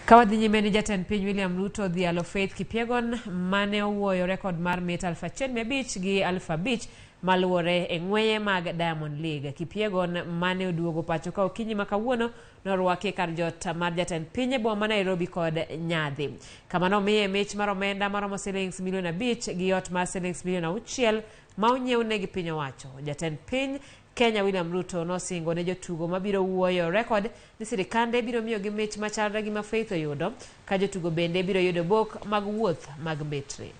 Kawadhi nyime ni Jatend piny William Ruto odhialo Faith Kipyegon mane owuoyo rekod mar mita 1,500 gi 5,000 maluore e ng'weye mag Diamond League. Kipyegon mane oduogo pachoka okinyi makawuono norwake kar jot mar Jatend piny e boma Nairobi kod nyadhi. Kama nomiye mich mar omenda maromo shillings milion 5 gi ot mar shillings milion 6 ma onyiewne gi piny owacho. Jatend piny Kenya William Ruto nosingo ne jotugo mabiro wuoyo rekod ni sirikande biro miyo gi mich machalre gi ma Faith oyudo ka jotugo bende biro yudo bok mag wuoth mag betri.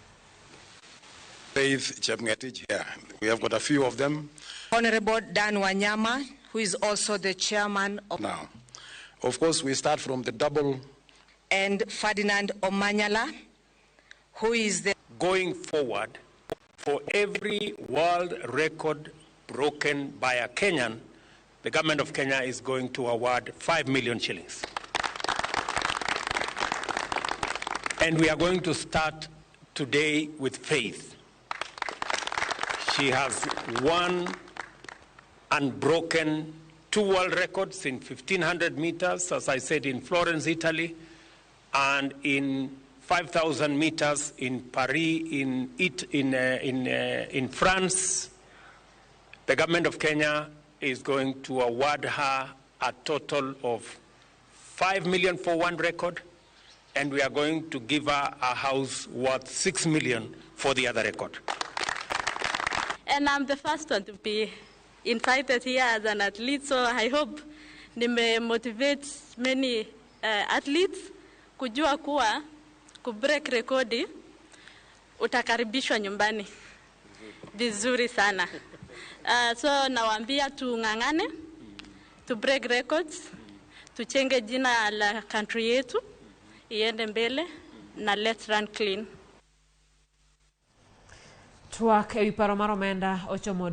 Faith Chepngetich here. We have got a few of them. Honorable Dan Wanyama, who is also the chairman of Now, of course, we start from the double. And Ferdinand Omanyala, who is the going forward. For every world record broken by a Kenyan, the government of Kenya is going to award 5 million shillings. And we are going to start today with Faith. She has won and broken 2 world records in 1,500 meters, as I said, in Florence, Italy, and in 5,000 meters in Paris, in France. The government of Kenya is going to award her a total of 5 million for 1 record, and we are going to give her a house worth 6 million for the other record. And I'm the first one to be invited here as an athlete, so I hope nime motivate many athletes kujua kuwa kubreak rekodi utakaribishwa nyumbani vizuri sana. So nawaambia tung'ang'ane, to break records, tuchenge jina la country yetu iende mbele na let's run clean. Twak ewi paro mar omenda ochomo